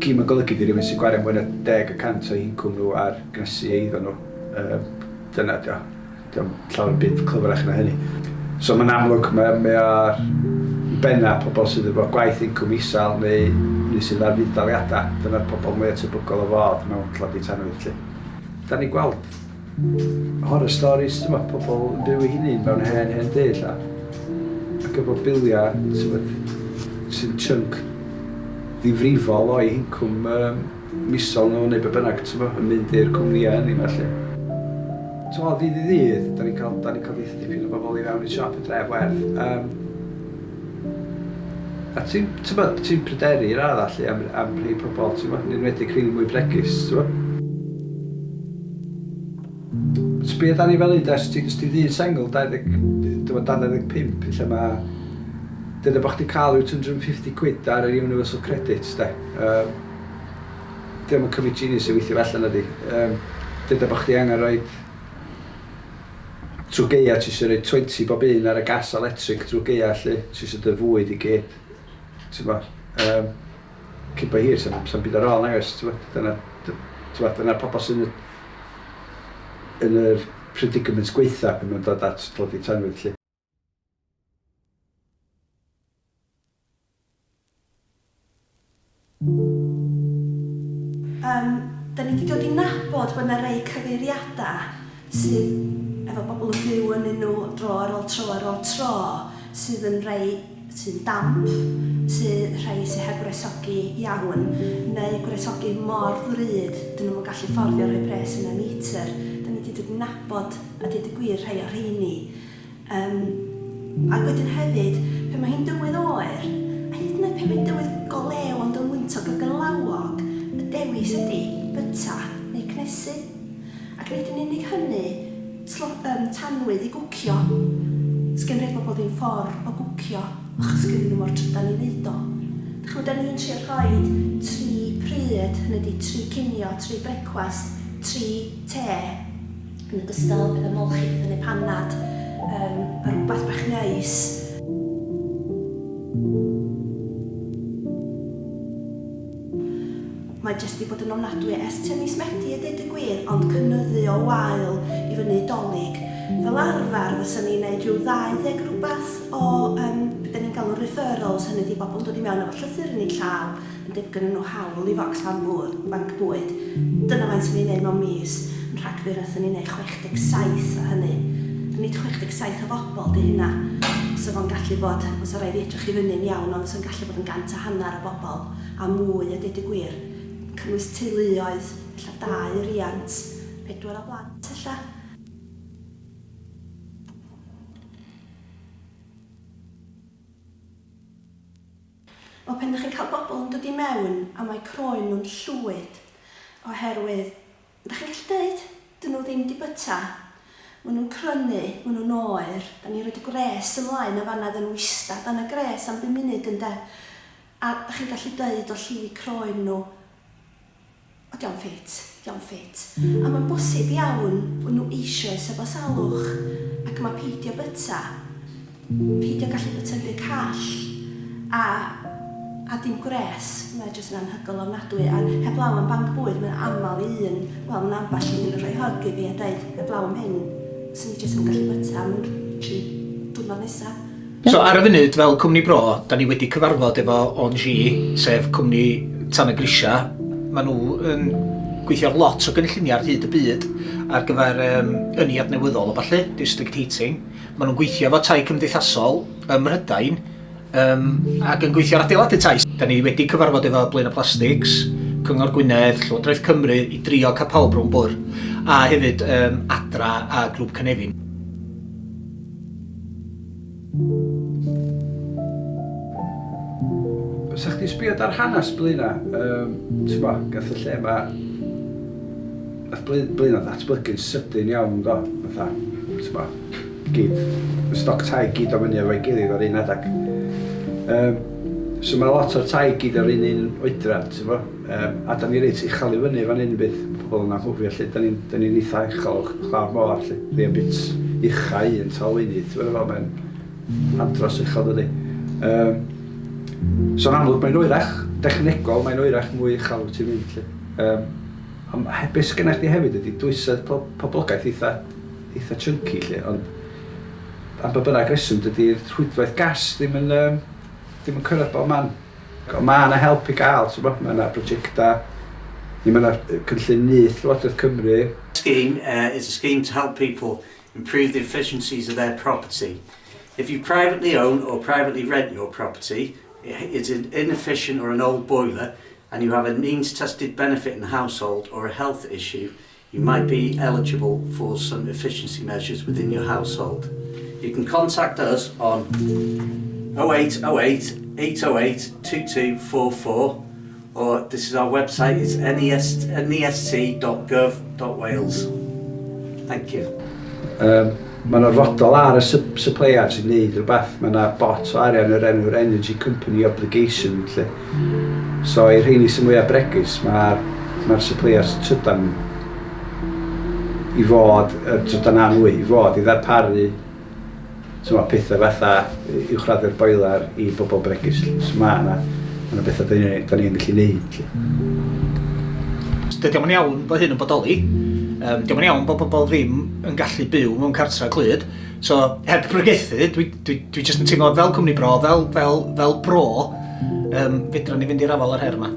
Cym yn golygu di rhywun sy'n gwario mwy na 10% o incwm nhw ar gnesu eiddo nhw. Dyna dio. Diolch llawer byd clyfrach na hynny. So mae'n amlwg, mae ar benna pobl sydd efo gwaith incwm isel neu sydd ar fuddaliadau. Dyna'r pobl mwyaf tebygol o fod mewn clodi tanwydd. Da ni'n gweld horror stories, pobl yn byw eu hunain mewn hen dyll. Ac efo biliau sy'n chunk ddifrifol o'i incwm misol nhw neu be bynnag yn mynd i'r cwmnïau hynny felly. Ddydd i ddydd, da ni'n cael dweud dipyn o bobl i fewn i'r siop y dref werth. A ti'n pryderu i'r arall am rhai pobl, yn enwedig rhai mwy bregus. Sbio da ni fel un, os ti ddyn sengl 25, lle mae dyna bod chdi'n cael rhyw £250 ar yr Universal Credits, de. Diolch yn cymryd genius i weithio felly na di. Dyna bod chdi angen rhoi trwy geia, ti eisiau rhoi 20 bob un ar y gas electric trwy geia, lle ti eisiau dy fwyd i gyd. Cybo hir, sa'n byd ar ôl nagos. Dyna pobl sy'n yn yr predicaments gweitha pan mae'n dod at tlodi tanwydd. Da ni wedi dod i nabod bod yna rei cyfeiriadau sydd efo bobl yn byw yn nhw dro ar ôl tro sydd yn rei sy'n damp, sydd rhai sydd heb gwresogi iawn neu gwresogi mor ddrud dyn nhw'n gallu fforddio rhoi pres yn y metr. Da ni wedi dod i nabod a dweud y gwir rhai o'r rheini. Ac wedyn hefyd, pe mae hi'n dywydd oer, a hyd yn oed pe mae'n dywydd golew ond yn wyntog ac yn lawog, y dewis ydy byta neu cnesu. Ac nid yn unig hynny, tanwydd i gwcio. Sgen rhaid bobl ddim ffordd o gwcio, achos gen nhw mor trydan i wneud o. Dych chi'n da ni'n trio rhoi 3 pryd, hynny ydy 3 cinio, 3 brecwast, 3 te, yn ogystal bydd y molchyd yn ei panad, a rhywbeth bach neis. Mae jyst i bod yn ofnadwy ers tua mis Medi a deud y gwir, ond cynyddu o wael i fyny dolig. Fel arfer fysa ni'n gwneud rhyw 20 rhywbeth o beth ni'n galw referrals, hynny di bobl yn dod i mewn efo llythyr yn ei llaw, yn dibgyn nhw hawl i Fox Bank Bwyd. Dyna faint sy'n ni'n gwneud mewn mis, yn Rhagfyr athyn ni'n gwneud 67 o hynny. Nid 67 o bobl di hynna. Os o'n gallu bod, os o rai fi edrych i fyny'n iawn, ond os o'n gallu bod yn 150 o bobl a mwy a deud y gwir. Cynnwys teuluoedd, illa 2 riant, 4 o blant, illa. O pen ydych chi'n cael bobl yn dod i mewn a mae croen nhw'n llwyd oherwydd, ydych chi'n gallu dweud, dyn nhw ddim di byta. Maen nhw'n crynu, maen nhw'n oer, da ni'n rhoi y gres ymlaen a fanna dyn nhw istad dan y gres am 5 munud ynde. A ydych chi'n gallu dweud o lliwi croen nhw, o diolch ffit. A mae'n bosib iawn bod nhw eisoes efo salwch ac mae peidio byta. Peidio gallu byta'n byd call a dim gres, mae'n jyst yn anhygol ofnadwy. A heblaw am Banc Bwyd, mae'n aml i mae'n amball i un yn rhoi hyg i fi a dweud heblaw am hyn, sy'n ni jyst yn gallu byta am 3 diwrnod nesaf. So ar y funud fel cwmni bro, da ni wedi cyfarfod efo ONG, sef cwmni Tan y Grisia. Maen nhw yn gweithio lot o gynlluniau ar hyd y byd ar gyfer ynni adnewyddol o falle, district heating. Maen nhw'n gweithio efo tai cymdeithasol ym Mhrydain ac yn gweithio ar adeiladu tai. Da ni wedi cyfarfod efo Blaena Plastics, Cyngor Gwynedd, Llywodraeth Cymru i drio cael pawb rhwng bwrdd a hefyd Adra a Grŵp Cynefin. Fysa chdi sbio ar hanes Blaena, gath y lle yma, nath Blaena ddatblygu'n sydyn iawn do, fatha, gyd, y stoc tai gyd o fyny efo'i gilydd ar un adag. So mae lot o'r tai gyd ar un oedran, a da ni reit uchel i fyny fan hyn bydd pobl yna'n hwfio lle, da ni'n eitha uchel o'ch lawr môr lle, fi yn bit uchau yn talwynydd, mae'n andros uchel dydi. So'n amlwg mae'n oerach, dechnegol mae'n oerach mwy uchel wyt ti'n mynd lle. Ond beth sgynna chdi hefyd ydy dwysedd poblogaeth eitha chunky lle, ond am bod bynnag reswm dydy'r rhwydwaith gas ddim yn cyrraedd bob man. Ond mae yna help i gael, mae yna brosiecta, mae yna cynllun nyth Llywodraeth Cymru. Scheme is a scheme to help people improve the efficiencies of their property. If you privately own or privately rent your property, it's an inefficient or an old boiler, and you have a means-tested benefit in the household or a health issue, you might be eligible for some efficiency measures within your household. You can contact us on 0808 808 2244, or this is our website, it's nest.gov.wales. Thank you. Mae'n orfodol ar y suppliers i wneud rhywbeth. Mae yna bot o arian yr enw'r Energy Company Obligation. Lle. So i'r rheini sy'n mwyaf bregus, mae'r suppliers trydan i fod, trydan anwy i fod i ddarparu pethau fatha uwchraddio'r boiler i bobl bregus. So mae yna bethau da ni'n gallu gwneud. Dydy o'n iawn bod hyn yn bodoli. Diolch yn iawn bod pobl ddim yn gallu byw mewn cartra clud. So, heb brygethu, dwi jyst yn teimlo fel cwmni bro, fel bro, fedra ni fynd i'r afal yr her yma.